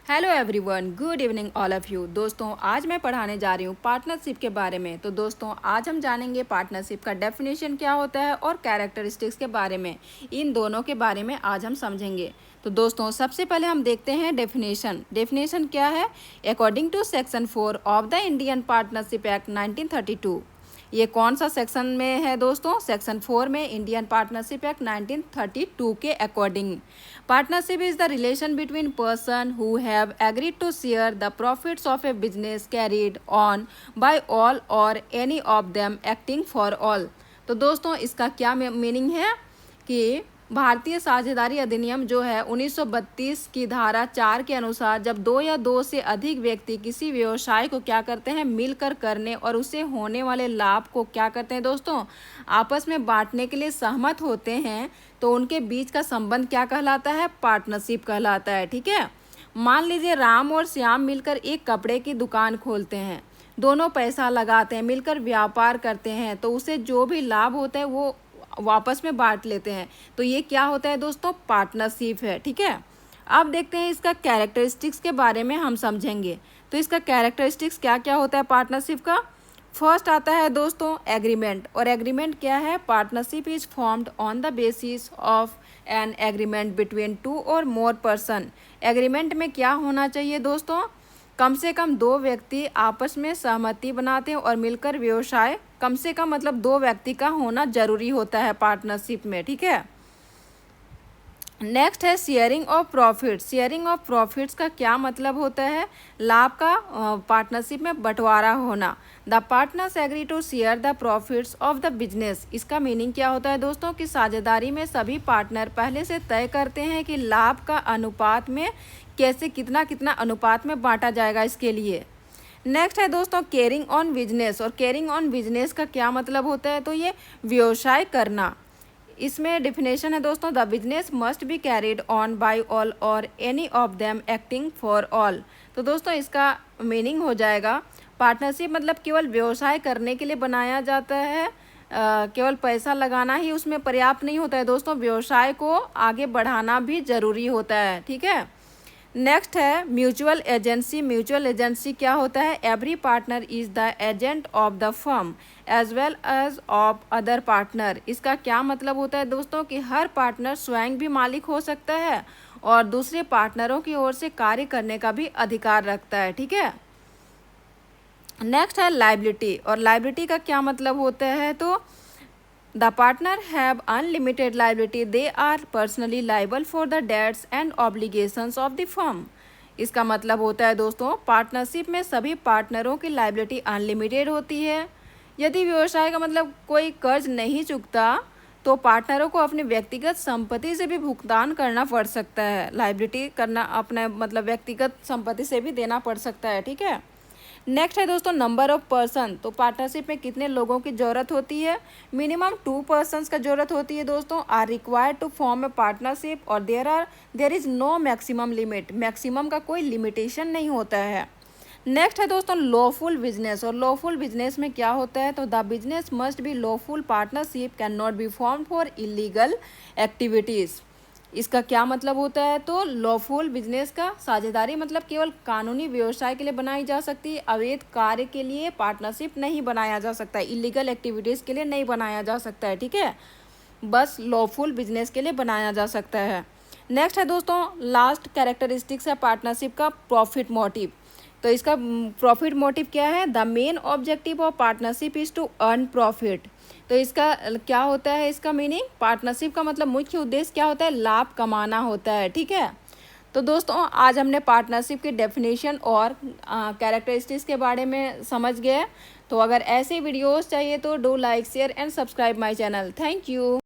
Hello everyone, good evening all of you. दोस्तों, आज मैं पढ़ाने जा रही हूँ पार्टनरशिप के बारे में। तो दोस्तों, आज हम जानेंगे पार्टनरशिप का डेफिनेशन क्या होता है और कैरेक्टरिस्टिक्स के बारे में। इन दोनों के बारे में आज हम समझेंगे। तो दोस्तों, सबसे पहले हम देखते हैं डेफिनेशन। डेफिनेशन क्या है? According to section 4 of the Indian partnership act 1932। ये कौन सा सेक्शन में है दोस्तों? सेक्शन 4 में इंडियन पार्टनरशिप एक्ट 1932 के according. Partnership is the relation between person who have agreed to share the profits of a business carried on by all or any of them acting for all. तो दोस्तों, इसका क्या meaning है कि भारतीय साझेदारी अधिनियम जो है 1932 की धारा 4 के अनुसार जब दो या दो से अधिक व्यक्ति किसी व्यवसाय को क्या करते हैं, मिलकर करने और उससे होने वाले लाभ को क्या करते हैं दोस्तों, आपस में बांटने के लिए सहमत होते हैं, तो उनके बीच का संबंध क्या कहलाता है? पार्टनरशिप कहलाता है। ठीक है। मान लीजिए राम और श्याम मिलकर एक कपड़े की दुकान खोलते हैं। दोनों पैसा लगाते हैं, मिलकर व्यापार करते हैं, तो उसे जो भी लाभ होता है वो वापस में बांट लेते हैं। तो ये क्या होता है दोस्तों? पार्टनरशिप है। ठीक है। अब देखते हैं इसका कैरेक्टरिस्टिक्स के बारे में हम समझेंगे। तो इसका कैरेक्टरिस्टिक्स क्या क्या होता है पार्टनरशिप का? फर्स्ट आता है दोस्तों एग्रीमेंट। और एग्रीमेंट क्या है? Partnership is formed on the basis of an agreement between two और मोर पर्सन। एग्रीमेंट में क्या होना चाहिए दोस्तों? कम से कम दो व्यक्ति आपस में सहमति बनाते हैं और मिलकर व्यवसाय, कम से कम मतलब दो व्यक्ति का होना जरूरी होता है पार्टनरशिप में। ठीक है। नेक्स्ट है sharing of profits. Sharing of profits का क्या मतलब होता है? लाभ का पार्टनरशिप में बंटवारा होना। The partners agree to share the profits of the business. इसका मीनिंग क्या होता है दोस्तों? कि साझेदारी में सभी पार्टनर पहले से तय करते हैं कि लाभ का अनुपात में कैसे कितना कितना अनुपात में बांटा जाएगा इसके लिए। नेक्स्ट है दोस्तों केयरिंग ऑन बिजनेस। और केयरिंग ऑन बिजनेस का क्या मतलब होता है? तो ये व्यवसाय करना। इसमें डिफिनेशन है दोस्तों, the business must be carried on by all or any of them acting for all. तो दोस्तों, इसका मीनिंग हो जाएगा पार्टनरशिप मतलब केवल व्यवसाय करने के लिए बनाया जाता है। केवल पैसा लगाना ही उसमें पर्याप्त नहीं होता है दोस्तों, व्यवसाय को आगे बढ़ाना भी जरूरी होता है। ठीक है। नेक्स्ट है म्यूचुअल एजेंसी। म्यूचुअल एजेंसी क्या होता है? Every partner is the agent of the firm as well as of other partner. इसका क्या मतलब होता है दोस्तों? कि हर पार्टनर स्वयं भी मालिक हो सकता है और दूसरे पार्टनरों की ओर से कार्य करने का भी अधिकार रखता है। ठीक है। नेक्स्ट है लायबिलिटी। और लायबिलिटी का क्या मतलब होता है? तो The partner have unlimited liability. They are personally liable for the debts and obligations of the firm. इसका मतलब होता है दोस्तों, पार्टनरशिप में सभी पार्टनरों की लाइबिलिटी अनलिमिटेड होती है। यदि व्यवसाय का मतलब कोई कर्ज नहीं चुकता तो पार्टनरों को अपनी व्यक्तिगत संपत्ति से भी भुगतान करना पड़ सकता है। लाइबिलिटी करना अपने मतलब व्यक्तिगत संपत्ति से भी देना पड़ सकता है। ठीक है। नेक्स्ट है दोस्तों नंबर ऑफ पर्सन। तो पार्टनरशिप में कितने लोगों की ज़रूरत होती है? मिनिमम 2 पर्सन्स का ज़रूरत होती है दोस्तों। Are required to form a partnership और there is no maximum limit. Maximum का कोई लिमिटेशन नहीं होता है। नेक्स्ट है दोस्तों लॉफुल बिजनेस। और लॉफुल बिजनेस में क्या होता है? तो the business must be lawful. Partnership can not be form for illegal activities. इसका क्या मतलब होता है? तो लॉफुल बिजनेस का साझेदारी मतलब केवल कानूनी व्यवसाय के लिए बनाई जा सकती है। अवैध कार्य के लिए पार्टनरशिप नहीं बनाया जा सकता है, इलीगल एक्टिविटीज़ के लिए नहीं बनाया जा सकता है। ठीक है। बस लॉफुल बिजनेस के लिए बनाया जा सकता है। नेक्स्ट है दोस्तों लास्ट कैरेक्टरिस्टिक्स है पार्टनरशिप का प्रॉफिट मोटिव। तो इसका प्रॉफिट मोटिव क्या है? The main objective of partnership is to earn profit. तो इसका क्या होता है? इसका मीनिंग पार्टनरशिप का मतलब मुख्य उद्देश्य क्या होता है? लाभ कमाना होता है। ठीक है। तो दोस्तों, आज हमने पार्टनरशिप की डेफिनेशन और कैरेक्टरिस्टिक्स के बारे में समझ गए। तो अगर ऐसे वीडियोस चाहिए तो do like share and subscribe my channel. Thank you.